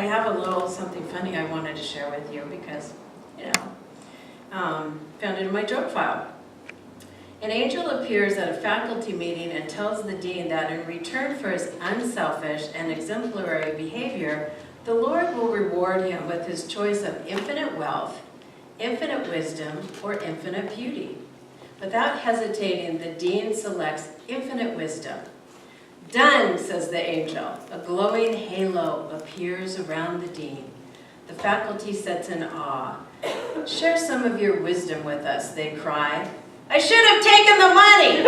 have a little something funny I wanted to share with you because, found it in my joke file. An angel appears at a faculty meeting and tells the dean that in return for his unselfish and exemplary behavior, the Lord will reward him with his choice of infinite wealth, infinite wisdom, or infinite beauty. Without hesitating, the dean selects infinite wisdom. Done, says the angel. A glowing halo appears around the dean. The faculty sits in awe. Share some of your wisdom with us, they cry. I should have taken the money!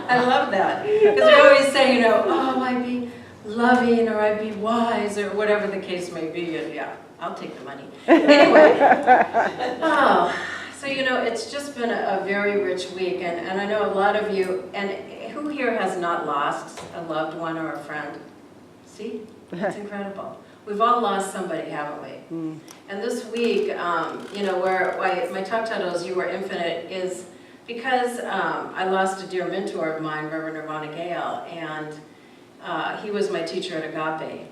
I love that. Because we always say, oh, I'd be loving or I'd be wise or whatever the case may be. And yeah, I'll take the money. Anyway. So it's just been a very rich week. And I know a lot of you, and who here has not lost a loved one or a friend? See? It's incredible. We've all lost somebody, haven't we? Mm. And this week, where my talk title is You Are Infinite is because I lost a dear mentor of mine, Reverend Nirvana Gale, and he was my teacher at Agape,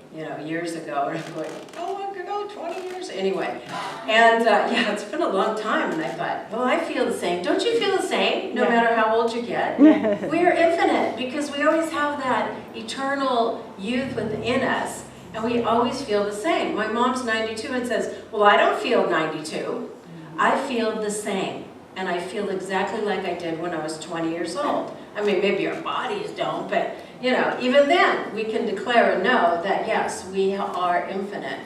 years ago. And I'm going, how long ago? 20 years? Anyway. And it's been a long time. And I thought, well, I feel the same. Don't you feel the same, no matter how old you get? We are infinite because we always have that eternal youth within us. And we always feel the same. My mom's 92 and says, well, I don't feel 92. I feel the same. And I feel exactly like I did when I was 20 years old. I mean, maybe our bodies don't, but, even then, we can declare and know that, yes, we are infinite.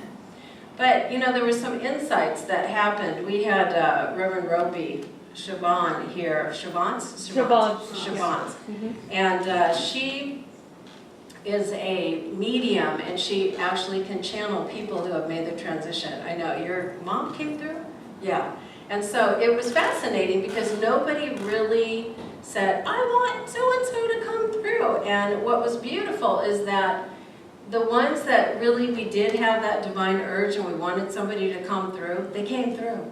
But, there were some insights that happened. We had Reverend Roby Siobhan here. Siobhan. Mm-hmm. And she is a medium, and she actually can channel people who have made the transition. I know, your mom came through? Yeah. And so it was fascinating because nobody really said, I want so-and-so to come through. And what was beautiful is that the ones that really we did have that divine urge and we wanted somebody to come through, they came through.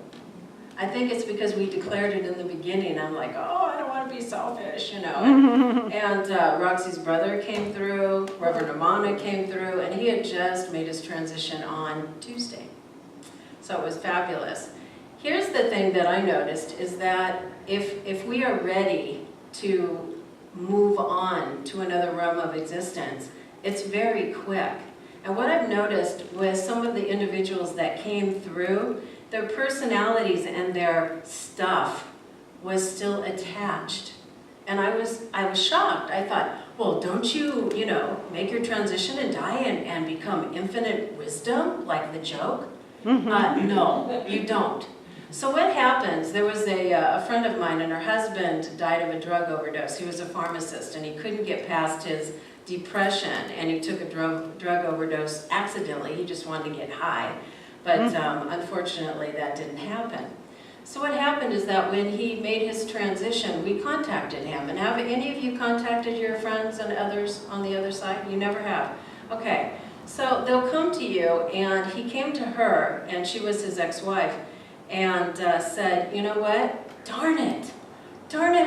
I think it's because we declared it in the beginning. I'm like, oh, I don't want to be selfish, And Roxy's brother came through, Reverend Amana came through, and he had just made his transition on Tuesday. So it was fabulous. Here's the thing that I noticed is that if we are ready to move on to another realm of existence, it's very quick. And what I've noticed with some of the individuals that came through, their personalities and their stuff was still attached. And I was shocked. I thought, well, don't you, make your transition and die and become infinite wisdom, like the joke? No, you don't. So what happens, there was a friend of mine and her husband died of a drug overdose. He was a pharmacist and he couldn't get past his depression and he took a drug overdose accidentally. He just wanted to get high. But unfortunately that didn't happen. So what happened is that when he made his transition, we contacted him. And have any of you contacted your friends and others on the other side? You never have. Okay, so they'll come to you, and he came to her, and she was his ex-wife, and said, you know what? Darn it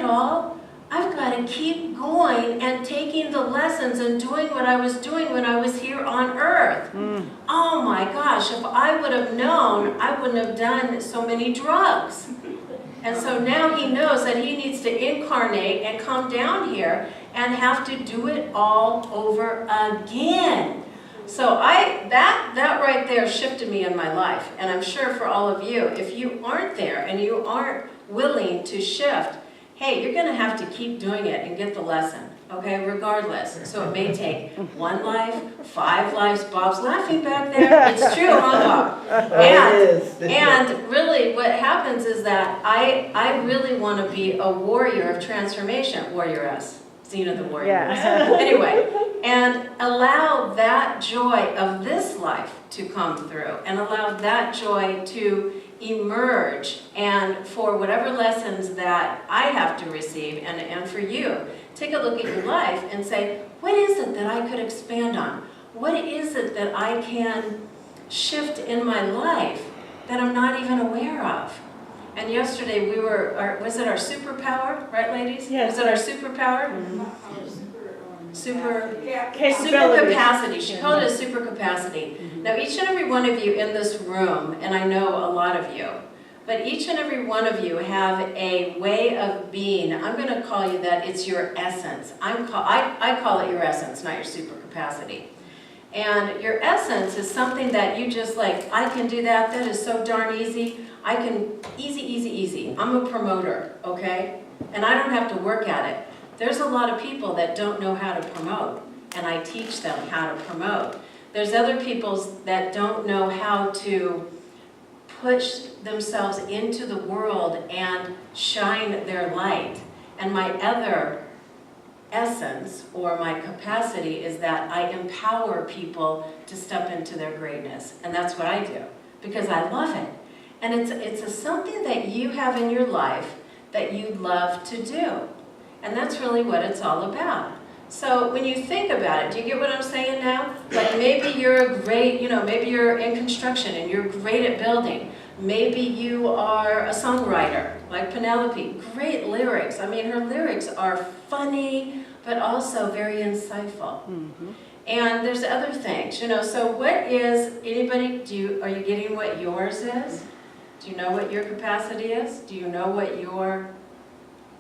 all. I've got to keep going and taking the lessons and doing what I was doing when I was here on earth. Oh my gosh, if I would have known, I wouldn't have done so many drugs. And so now he knows that he needs to incarnate and come down here and have to do it all over again. So that right there shifted me in my life. And I'm sure for all of you, if you aren't there and you aren't willing to shift, hey, you're going to have to keep doing it and get the lesson, okay, regardless. So it may take 1 life, 5 lives. Bob's laughing back there. It's true, huh, Bob? And really what happens is that I really want to be a warrior of transformation. Warrioress. Xena the warrior. Yeah. Anyway, and allow that joy of this life to come through and allow that joy to emerge, and for whatever lessons that I have to receive and for you, take a look at your life and say, what is it that I could expand on? What is it that I can shift in my life that I'm not even aware of? And yesterday we were, was it our superpower, right ladies? Yes. Was it our superpower? Super capacity. She called it a super capacity. Now each and every one of you in this room, and I know a lot of you, but each and every one of you have a way of being. I'm going to call you that. It's your essence. I call it your essence, not your super capacity. And your essence is something that you just like, I can do that. That is so darn easy. I can, easy, easy, easy. I'm a promoter, okay? And I don't have to work at it. There's a lot of people that don't know how to promote, and I teach them how to promote. There's other people that don't know how to push themselves into the world and shine their light. And my other essence or my capacity is that I empower people to step into their greatness. And that's what I do because I love it. And it's something that you have in your life that you love to do. And that's really what it's all about. So when you think about it, do you get what I'm saying now? Like maybe you're a great, maybe you're in construction and you're great at building. Maybe you are a songwriter, like Penelope. Great lyrics. I mean, her lyrics are funny, but also very insightful. Mm-hmm. And there's other things, So what is, anybody, are you getting what yours is? Do you know what your capacity is? Do you know what your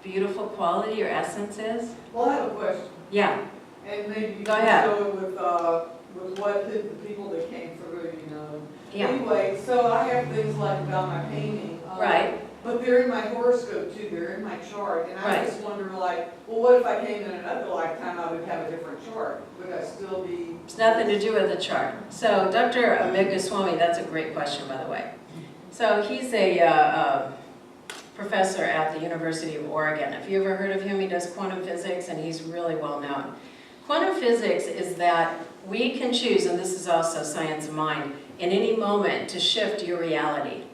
beautiful quality or essence is? Well, I have a question. Yeah. And maybe you Go can ahead. show it with what the people that came through, Yeah. Anyway, so I have things like about my painting. Right. But they're in my horoscope too, they're in my chart. And I Right. just wonder well, what if I came in another lifetime, I would have a different chart? Would I still be? It's nothing to do with the chart. So Dr. Swami, that's a great question, by the way. So he's a professor at the University of Oregon. Have you ever heard of him? He does quantum physics, and he's really well known. Quantum physics is that we can choose, and this is also science of mind, in any moment to shift your reality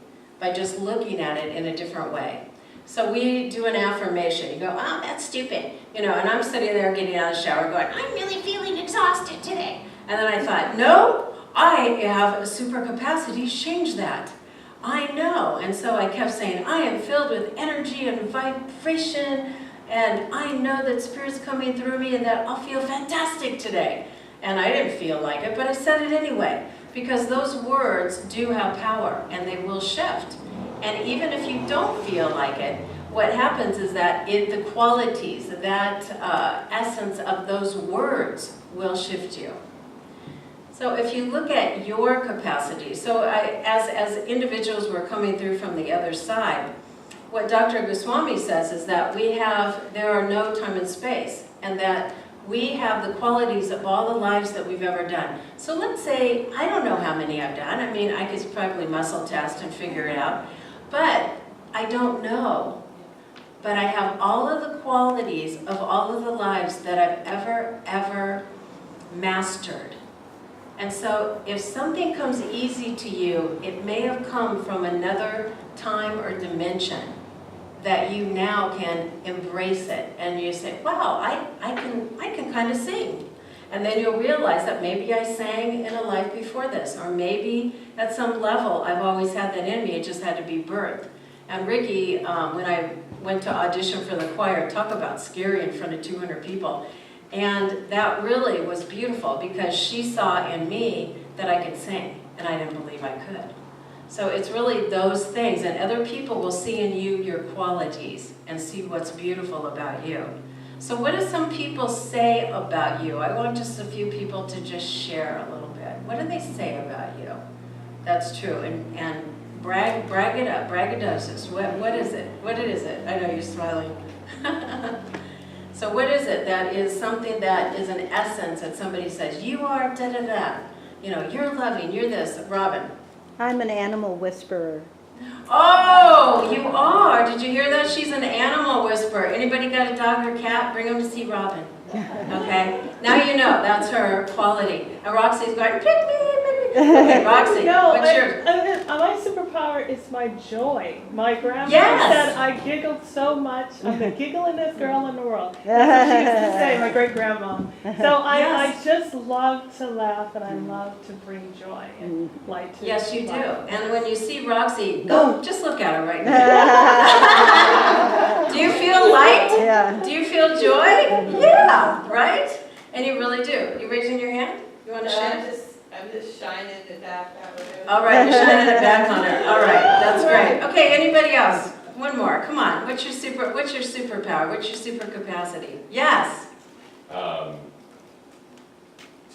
by just looking at it in a different way. So we do an affirmation. You go, oh, that's stupid. And I'm sitting there getting out of the shower going, I'm really feeling exhausted today. And then I thought, no, I have a super capacity to change that. I know. And so I kept saying, I am filled with energy and vibration, and I know that Spirit's coming through me and that I'll feel fantastic today. And I didn't feel like it, but I said it anyway, because those words do have power, and they will shift. And even if you don't feel like it, what happens is that the qualities, that essence of those words will shift you. So if you look at your capacity, so as individuals were coming through from the other side, what Dr. Goswami says is that there are no time and space, and that we have the qualities of all the lives that we've ever done. So let's say, I don't know how many I've done. I mean, I could probably muscle test and figure it out, but I don't know. But I have all of the qualities of all of the lives that I've ever mastered. And so if something comes easy to you, it may have come from another time or dimension that you now can embrace it. And you say, wow, I can kind of sing. And then you'll realize that maybe I sang in a life before this, or maybe at some level I've always had that in me, it just had to be birthed. And Ricky, when I went to audition for the choir, talk about scary in front of 200 people. And that really was beautiful because she saw in me that I could sing, and I didn't believe I could. So it's really those things, and other people will see in you your qualities and see what's beautiful about you. So what do some people say about you? I want just a few people to just share a little bit. What do they say about you? That's true, and brag it up, braggadocious. What is it? What is it? I know you're smiling. So what is it that is something that is an essence that somebody says, you are da-da-da, you're loving, you're this. Robin. I'm an animal whisperer. Oh, you are. Did you hear that? She's an animal whisperer. Anybody got a dog or cat? Bring them to see Robin. Okay? Now you know that's her quality. And Roxy's going, pick me, pick me. Okay, Roxy, No, what's yours? my superpower is my joy. My grandma Yes. said I giggled so much. I'm the gigglingest girl in the world. That's what she used to say, my great grandma. So I just love to laugh and I love to bring joy and light to Yes, you do. life. And when you see Roxy, go, just look at her right now. Do you feel light? Yeah. Do you feel joy? Yeah, right? And you really do. You raising your hand? You want to share? I'm just shining it back that way. All right, you're shining it back on her. All right, that's great. Okay, anybody else? One more. Come on. What's your superpower? What's your super capacity? Yes.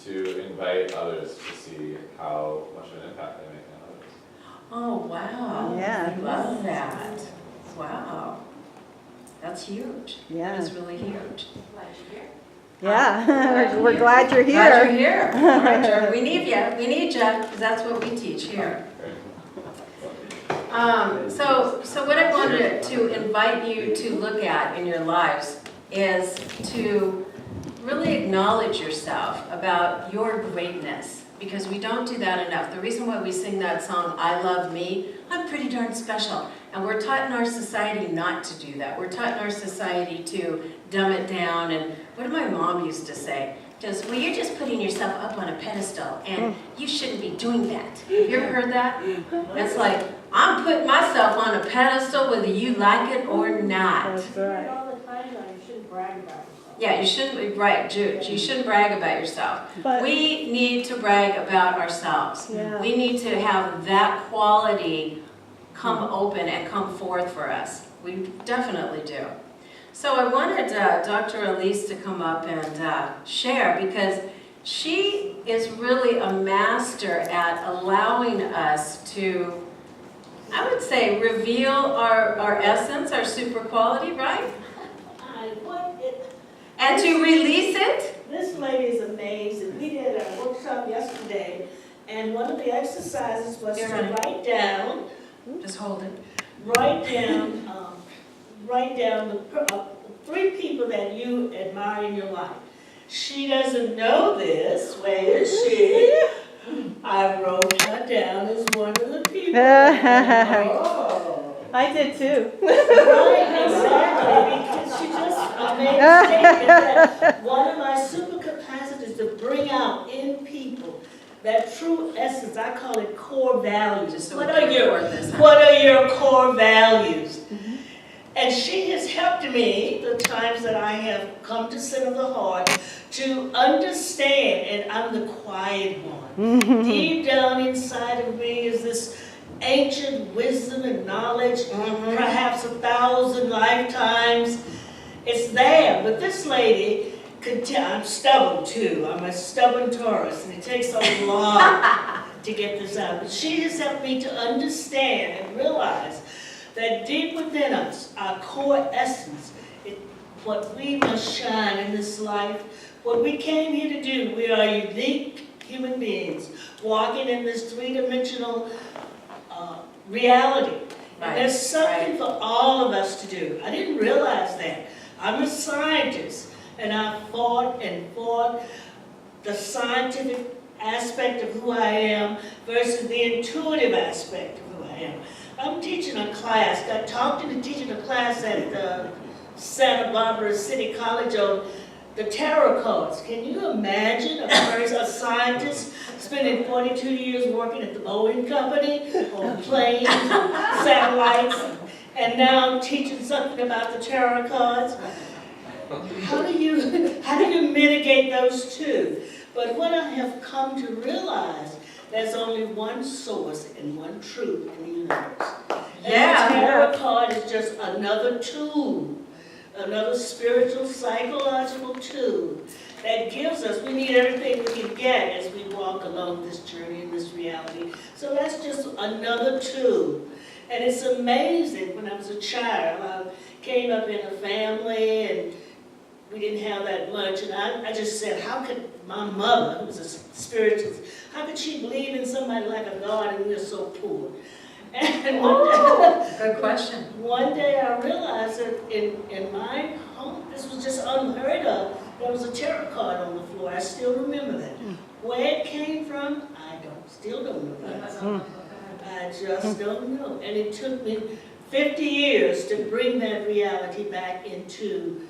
To invite others to see how much of an impact they make on others. Oh, wow. Yeah. I love that. Wow. That's huge. Yeah. That is really huge. Yeah, we're glad you're Glad you're here. here. All right, Jordan. We need you. We need you, because that's what we teach here. So what I wanted to invite you to look at in your lives is to really acknowledge yourself about your greatness, because we don't do that enough. The reason why we sing that song, I Love Me, I'm pretty darn special. And we're taught in our society not to do that. We're taught in our society to dumb it down. And what did my mom used to say? Just, well, you're just putting yourself up on a pedestal, and you shouldn't be doing that. Have you ever heard that? It's like, I'm putting myself on a pedestal whether you like it or not. That's right. all the time now, you shouldn't brag about yourself. Yeah, you shouldn't be, right, Jude, you shouldn't brag about yourself. But We need to brag about ourselves. yeah. We need to have that quality come open and come forth for us. We definitely do. So I wanted Dr. Alyce to come up and share, because she is really a master at allowing us to, I would say, reveal our essence, our super quality, right? And to release it. This lady is amazing. We did a workshop yesterday, and one of the exercises was Here, to honey. write down Just hold it. write down the 3 people that you admire in your life. She doesn't know this. Where is she? I wrote her down as one of the people. Oh. I did too. Right, exactly, because she just made a statement that one of my super capacities to bring out in people that true essence, I call it core values. Just so What we are can your record this, huh? What are your core values? And she has helped me the times that I have come to sit of the heart to understand, and I'm the quiet one. Deep down inside of me is this ancient wisdom and knowledge, perhaps 1,000 lifetimes. It's there, but this lady, I'm stubborn too. I'm a stubborn Taurus, and it takes a lot to get this out. But she has helped me to understand and realize that deep within us, our core essence, what we must shine in this life, what we came here to do. We are unique human beings walking in this 3-dimensional reality. Right, And there's something for all of us to do. I didn't realize that. I'm a scientist, and I fought the scientific aspect of who I am versus the intuitive aspect of who I am. I'm teaching a class, got talked into teaching a class at Santa Barbara City College on the tarot cards. Can you imagine a scientist spending 42 years working at the Boeing company on planes, satellites, and now teaching something about the tarot cards? How do you mitigate those two? But what I have come to realize, there's only one source and one truth in the universe. Yeah. And the tarot card is just another tool, another spiritual, psychological tool that gives us, we need everything we can get as we walk along this journey in this reality. So that's just another tool. And it's amazing, when I was a child, I came up in a family and we didn't have that much, and I just said, how could my mother, who was a spiritualist, how could she believe in somebody like a God and we're so poor? And Good question. one day I realized that in my home, this was just unheard of. There was a tarot card on the floor. I still remember that. Where it came from, still don't know. I just don't know. And it took me 50 years to bring that reality back into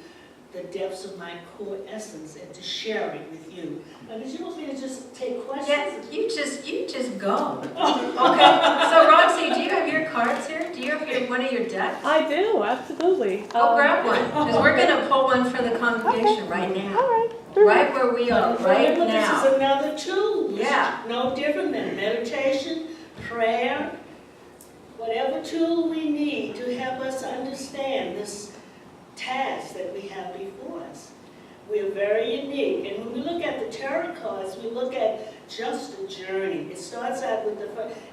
the depths of my core essence and to share it with you. Now, did you want me to just take questions? Yes, you just go. Okay, so Roxy, do you have your cards here? Do you have one of your decks? I do, absolutely. Go grab one, because we're gonna pull one for the congregation right now. All right. Right where we are, right Remember, this now. is another tool. Yeah. It's no different than meditation, prayer, whatever tool we need to help us understand this task that we have before us. We're very unique. And when we look at the tarot cards, we look at just a journey. It starts out with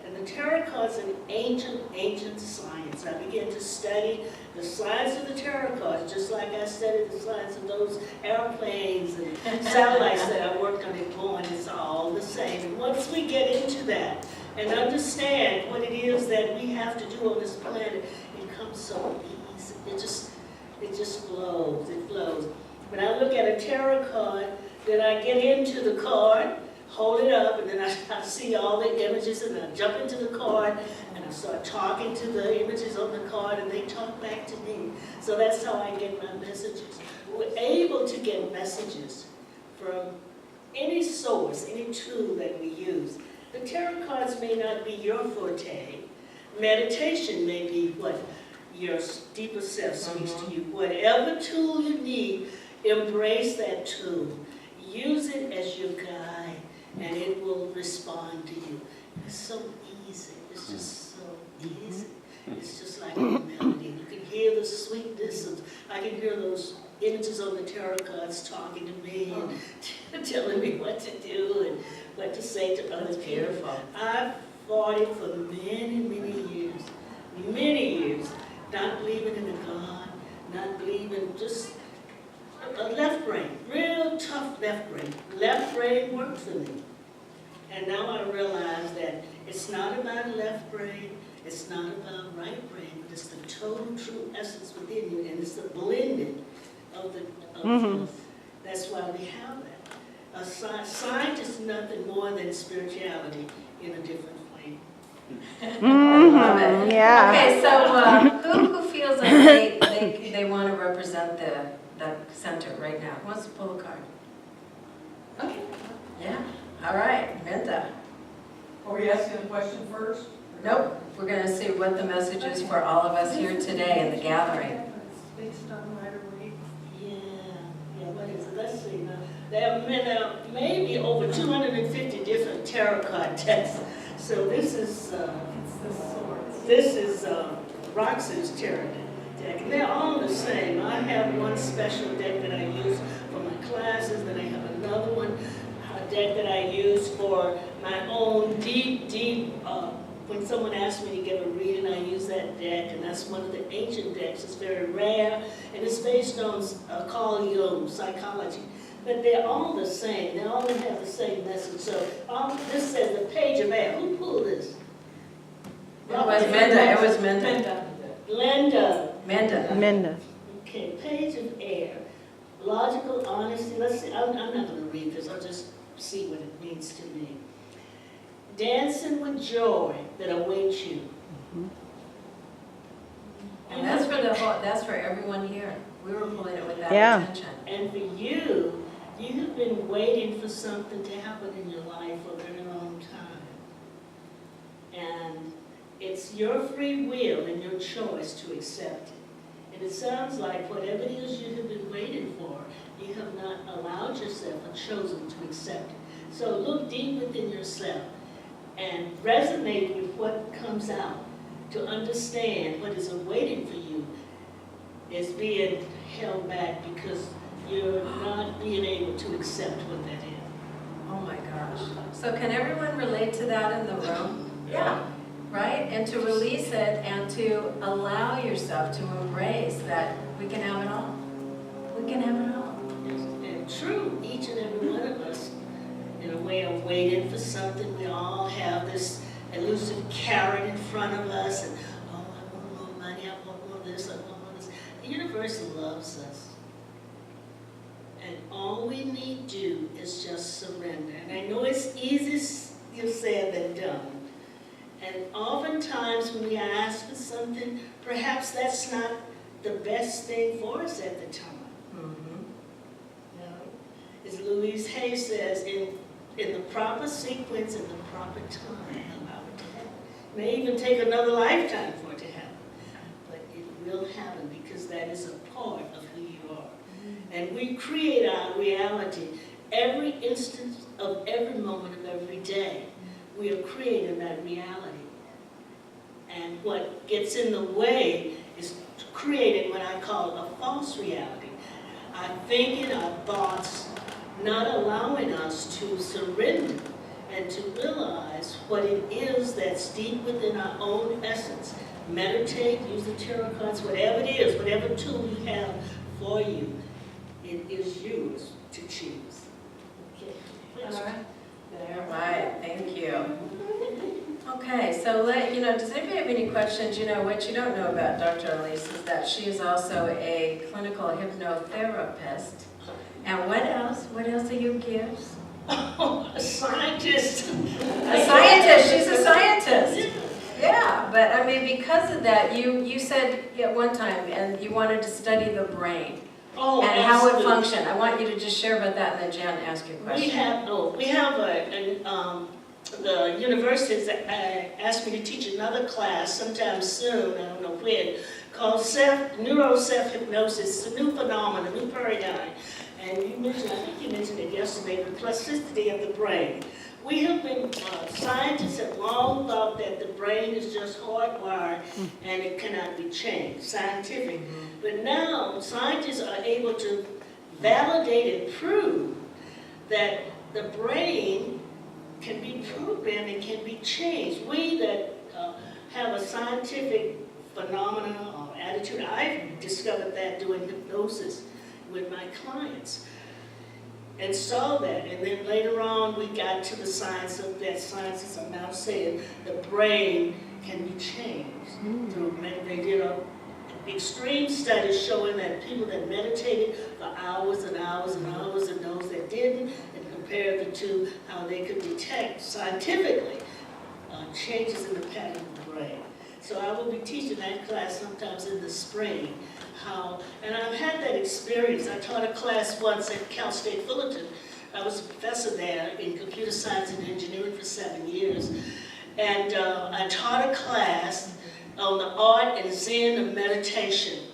and the tarot cards are an ancient science. I began to study the science of the tarot cards, just like I studied the science of those airplanes and satellites that I worked on in Boeing. It's all the same. And once we get into that and understand what it is that we have to do on this planet, it comes so easy. It just flows. It flows. When I look at a tarot card, then I get into the card, hold it up, and then I see all the images, and I jump into the card, and I start talking to the images on the card, and they talk back to me. So that's how I get my messages. We're able to get messages from any source, any tool that we use. The tarot cards may not be your forte. Meditation may be what your deeper self speaks to you. Whatever tool you need, embrace that tool. Use it as your guide, and it will respond to you. It's so easy. It's just so easy. It's just like a melody. You can hear the sweetness of, I can hear those images on the tarot cards talking to me and telling me what to do and what to say to other people. Beautiful. I've fought it for many years, not believing in a God, not believing, just a left brain, real tough left brain. Left brain worked for me. And now I realize that it's not about left brain, it's not about right brain, but it's the total true essence within you, and it's the blending of the both. That's why we have that. A science is nothing more than spirituality in a different way. Love it. Yeah. Okay, so who feels like they want to represent the center right now? Who wants to pull a card? Okay. Yeah, all right, Minda. Are we asking a question first? Nope, we're going to see what the message is for all of us here today in the gathering. It's based on Rider-Waite. Yeah, what is it? Let's see now. There are maybe over 250 different tarot card decks. So this is It's the swords. this is Roxy's tarot deck. And they're all the same. I have one special deck that I use for my classes, then I have another one, a deck that I use for my own deep, when someone asks me to give a reading, I use that deck, and that's one of the ancient decks. It's very rare, and it's based on Carl Jung, psychology. But they're all the same. They all have the same message. So this says the page of air. Who pulled this? It was Minda, it was Minda. Linda. Minda. Minda. Okay, page of air. Logical honesty. Let's see. I'm not going to read this. I'll just see what it means to me. Dancing with joy that awaits you. And that's for that's for everyone here. We were pulling it with that Yeah. intention. And for you, you have been waiting for something to happen in your life for a very long time. And it's your free will and your choice to accept it. And it sounds like whatever it is you have been waiting for, you have not allowed yourself or chosen to accept it. So look deep within yourself and resonate with what comes out to understand what is awaiting for you is being held back because you're not being able to accept what that is. Oh my gosh. So can everyone relate to that in the room? Yeah. Right? And to release it and to allow yourself to embrace that we can have it all. We can have it all. And true, each and every one of us, in a way of waiting for something, we all have this elusive carrot in front of us, and oh, I want more money, I want more this, I want more this. The universe loves us. And all we need to do is just surrender. And I know it's easier said than done. And oftentimes when we ask for something, perhaps that's not the best thing for us at the time. You know? As Louise Hay says, in the proper sequence, in the proper time, allow it to happen. It may even take another lifetime for it to happen. But it will happen because that is a part of who you are. And we create our reality every instant of every moment of every day. We are creating that reality. And what gets in the way is creating what I call a false reality. Our thinking, our thoughts, not allowing us to surrender and to realize what it is that's deep within our own essence. Meditate, use the tarot cards, whatever it is, whatever tool you have for you, it is yours to choose. Okay. All right, thank you. Okay, so does anybody have any questions? You know, what you don't know about Dr. Alyce is that she is also a clinical hypnotherapist. And what else? What else are your gifts? Oh, a scientist. A scientist, she's a scientist. Yeah, but I mean, because of that, you said at one time, and you wanted to study the brain. Oh, and how it absolutely. functions. I want you to just share about that, and then Jan ask you a question. The university has asked me to teach another class sometime soon, I don't know when, called Neuro Self-Hypnosis. It's a new phenomenon, a new paradigm. And I think you mentioned it yesterday, the plasticity of the brain. We have been, scientists have long thought that the brain is just hardwired and it cannot be changed, scientific. But now scientists are able to validate and prove that the brain can be programmed and can be changed. We that have a scientific phenomenon or attitude, I've discovered that doing hypnosis with my clients and saw that. And then later on we got to the science of that. Scientists are now saying the brain can be changed through they did a extreme studies showing that people that meditated for hours and hours and hours and those that didn't, and compared the two, how they could detect scientifically changes in the pattern of the brain. So I will be teaching that class sometimes in the spring. And I've had that experience. I taught a class once at Cal State Fullerton. I was a professor there in computer science and engineering for 7 years. And I taught a class on the art and zen of meditation.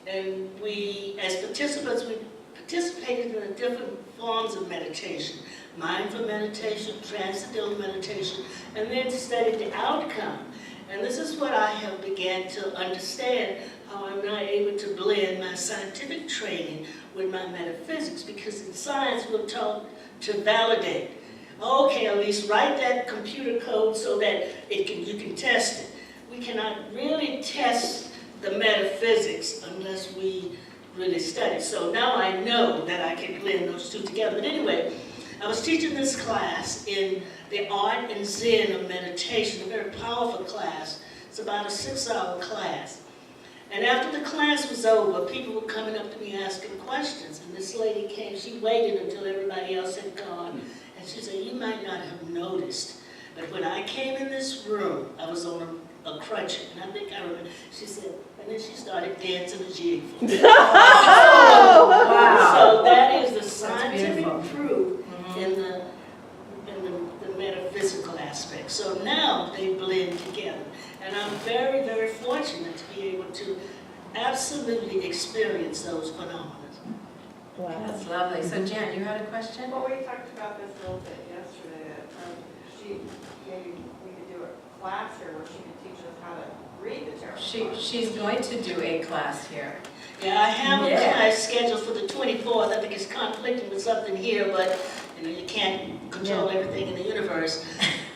And we, as participants, we participated in the different forms of meditation. Mindful meditation, transcendental meditation, and then studied the outcome. And this is what I have began to understand, how I'm now able to blend my scientific training with my metaphysics, because in science we're taught to validate. Okay, Alyce, write that computer code so that you can test it. We cannot really test the metaphysics unless we really study. So now I know that I can blend those two together. But anyway, I was teaching this class in the art and zen of meditation, a very powerful class. It's about a 6-hour class. And after the class was over, people were coming up to me asking questions. And this lady came, she waited until everybody else had gone. And she said, you might not have noticed, but when I came in this room, I was on a crutch. And I think I remember, she said, and then she started dancing a jig. Oh, wow. So that is the scientific proof in the metaphysical aspect. So now they blend together. And I'm very, very fortunate to be able to absolutely experience those phenomena. Wow. That's lovely. So Jan, you had a question? Well, we talked about this a little bit yesterday. Maybe we could do a class here where she could teach us how to read the tarot. She's going to do a class here. Yeah, I have a class scheduled for the 24th. I think it's conflicting with something here, but you can't control everything in the universe.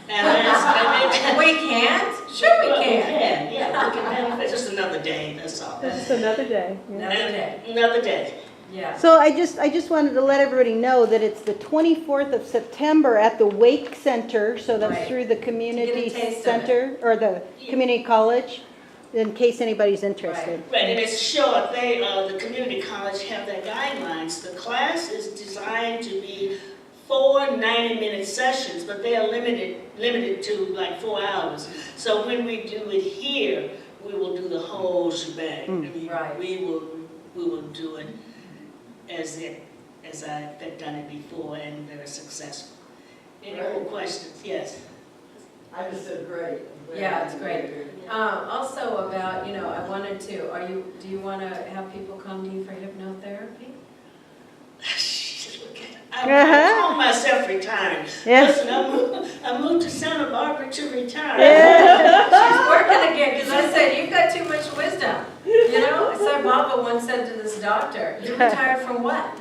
And we can't? Sure we can. Yeah, we can manifest. Just another day, that's all. That's another day. Yeah. Another day. Another day. Yeah. So I just wanted to let everybody know that it's the 24th of September at the Wake Center, so that's Right. through the To community get a taste of center, or the community college. in case anybody's interested. Right, and it's short. They, the community college have their guidelines. The class is designed to be 4 90-minute sessions, but they are limited to like 4 hours. So when we do it here, we will do the whole shebang. I mean, Right. we will do it as I've done it before and very successful. Any more questions? Yes. I just said great. Yeah, it's great. Also about, I wanted to, do you want to have people come to you for hypnotherapy? I call myself retired. Yeah. Listen, I moved to Santa Barbara to retire. She's working again, because I said, you've got too much wisdom. So Baba once said to this doctor, you're retired from what?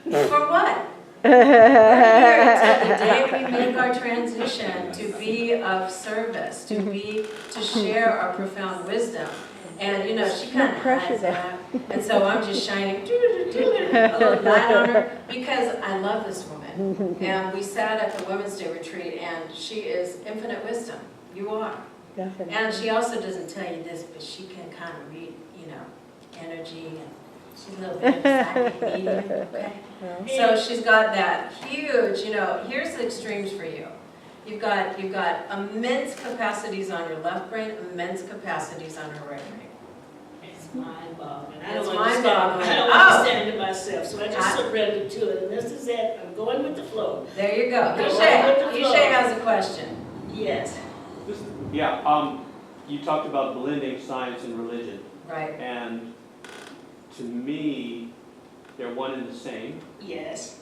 From what? We're here until the day we make our transition to be of service, to share our profound wisdom. And she kind of has that. And so I'm just shining a little light on her because I love this woman. And we sat at the Women's Day retreat, and she is infinite wisdom. You are. Definitely. And she also doesn't tell you this, but she can kind of read, energy, and she's a little bit of a psychic medium, okay? So she's got that huge, here's the extremes for you. You've got immense capacities on your left brain, immense capacities on her right brain. It's mind-boggling. I It's don't mind-boggling. understand it myself, so I just surrendered to it, and this is it. I'm going with the flow. There you go. Go right with the flow. Ishay has a question. Yes. You talked about blending science and religion, Right. and to me, they're one and the same. Yes.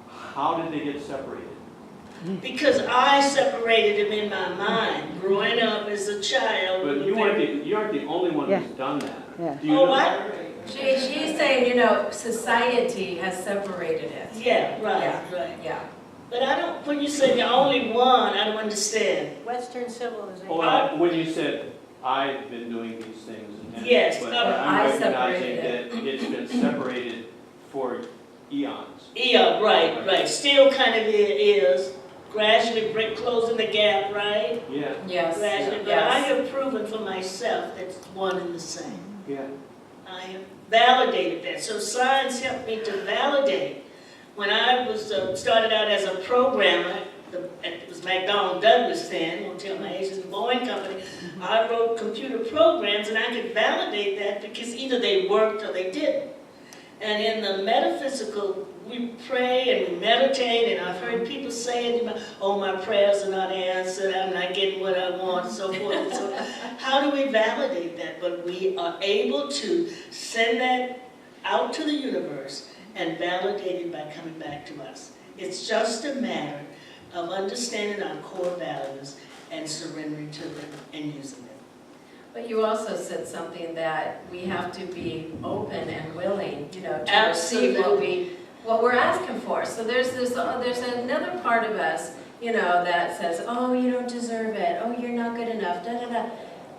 How did they get separated? Because I separated them in my mind, growing up as a child. But you aren't the only one who's done that. Yeah. Do you Oh, know what? She's saying, society has separated it. Yeah, right, Yeah. right. Yeah. But I don't, when you say the only one, I don't understand. Western civilization. Oh, when you said, I've been doing these things, and Yes, but I I'm recognizing separated that it's been separated for eons. Yeah, right. Still kind of is, gradually closing the gap, right? Yeah, Yes. Gradually, but I Yes. have proven for myself that it's one and the same. yeah. I have validated that. So science helped me to validate. When I was started out as a programmer, it was McDonnell Douglas then, won't tell my age, it's a Boeing company. I wrote computer programs, and I could validate that because either they worked or they didn't. And in the metaphysical, we pray and we meditate, and I've heard people saying, oh, my prayers are not answered, I'm not getting what I want, and so forth. So how do we validate that? But we are able to send that out to the universe and validate it by coming back to us. It's just a matter of understanding our core values and surrendering to them and using them. But you also said something that we have to be open and willing, to receive what we're asking for. So there's another part of us, that says, oh, you don't deserve it. Oh, you're not good enough. Da da da.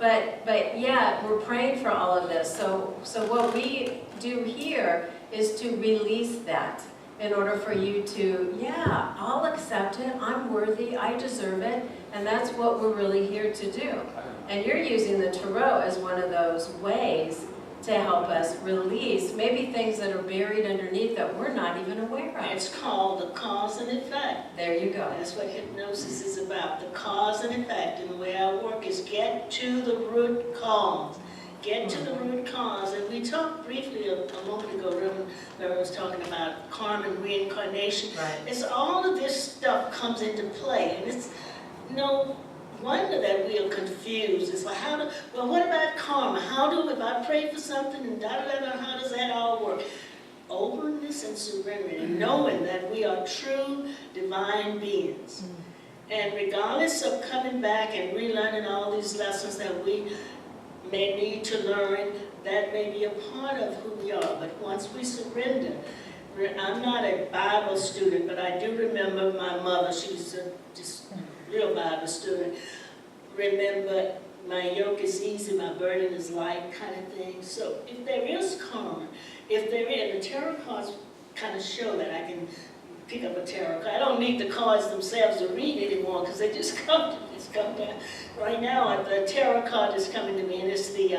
But yeah, we're praying for all of this. So what we do here is to release that in order for you to, yeah, I'll accept it. I'm worthy. I deserve it. And that's what we're really here to do. And you're using the tarot as one of those ways to help us release maybe things that are buried underneath that we're not even aware of. It's called the cause and effect. There you go. That's what hypnosis is about, the cause and effect. And the way I work is get to the root cause. Get to the root cause. And we talked briefly a moment ago, Reverend Mary was talking about karma and reincarnation. Right. It's all of this stuff comes into play. And it's no wonder that we are confused. It's like, what about karma? If I pray for something and da-da-da-da, how does that all work? Openness and surrender, and knowing that we are true divine beings. And regardless of coming back and relearning all these lessons that we may need to learn, that may be a part of who we are. But once we surrender, I'm not a Bible student, but I do remember my mother. She's just real Bible student. Remember, my yoke is easy, my burden is light, kind of thing. So if there is karma, the tarot cards kind of show that I can pick up a tarot card. I don't need the cards themselves to read anymore because they just come to me. It's come down. Right now, the tarot card is coming to me, and it's the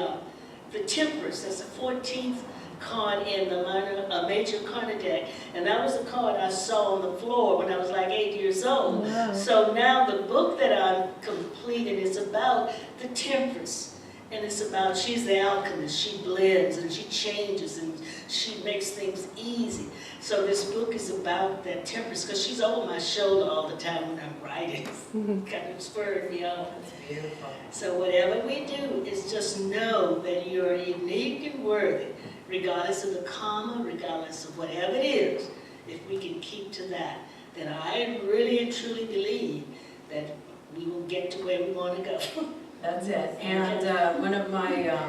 Temperance. That's the 14th card in the major card deck, and that was a card I saw on the floor when I was like 8 years old. Wow. So now the book that I'm completing is about the Temperance, and it's about, she's the alchemist. She blends and she changes and she makes things easy. So this book is about that Temperance, because she's over my shoulder all the time when I'm writing. Kind of spurred me on. That's beautiful. So whatever we do is just know that you're unique and worthy, regardless of the karma, regardless of whatever it is. If we can keep to that, then I really and truly believe that we will get to where we want to go. That's it. And one of my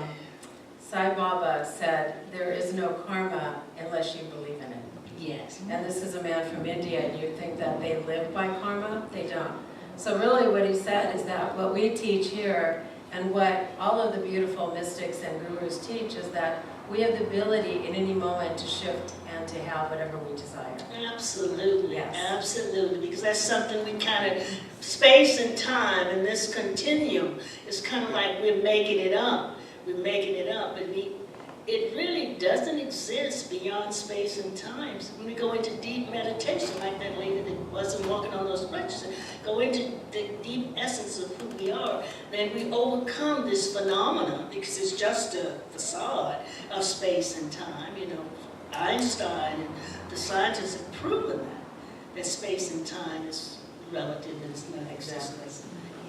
Sai Baba said, there is no karma unless you believe in it. Yes. And this is a man from India, and you think that they live by karma? They don't. So really what he said is that what we teach here, and what all of the beautiful mystics and gurus teach, is that we have the ability in any moment to shift and to have whatever we desire. Absolutely, Yes. absolutely, because that's something we kind of, space and time and this continuum is kind of like we're making it up. We're making it up, but it really doesn't exist beyond space and time. So when we go into deep meditation, like that lady that wasn't walking on those crutches, go into the deep essence of who we are, then we overcome this phenomenon, because it's just a facade of space and time. You know, Einstein and the scientists have proven that space and time is relative and it's not existent.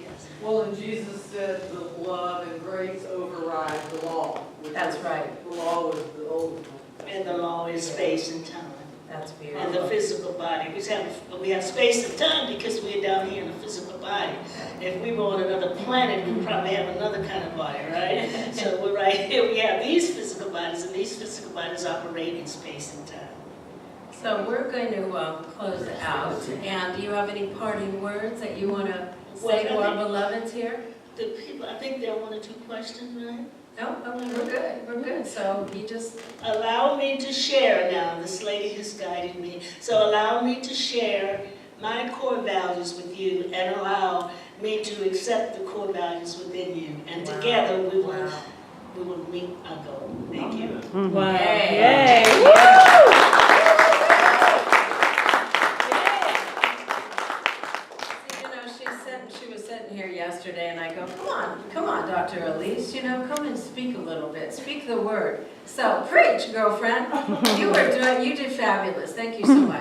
Yes. Well, and Jesus said the love and grace override the law. That's right. The law was the old one. And the law is space and time. That's And beautiful. the physical body. We have space and time because we're down here in the physical body. If we were on another planet, we'd probably have another kind of body, right? So we're right here. We have these physical bodies, and these physical bodies operate in space and time. So we're going to close out. And do you have any parting words that you want to say to our beloveds here? The people, I think there are 1 or 2 questions, right? No, we're good. We're good. So you just Allow me to share now. This lady has guided me. So allow me to share my core values with you, and allow me to accept the core values within you. And Wow. together we will Wow. we will meet our goal. Thank you. Wow. Yay. Yay. See, you know, she was sitting here yesterday, and I go, come on, Dr. Alyce, you know, come and speak a little bit, speak the word. So preach, girlfriend. You did fabulous. Thank you so much.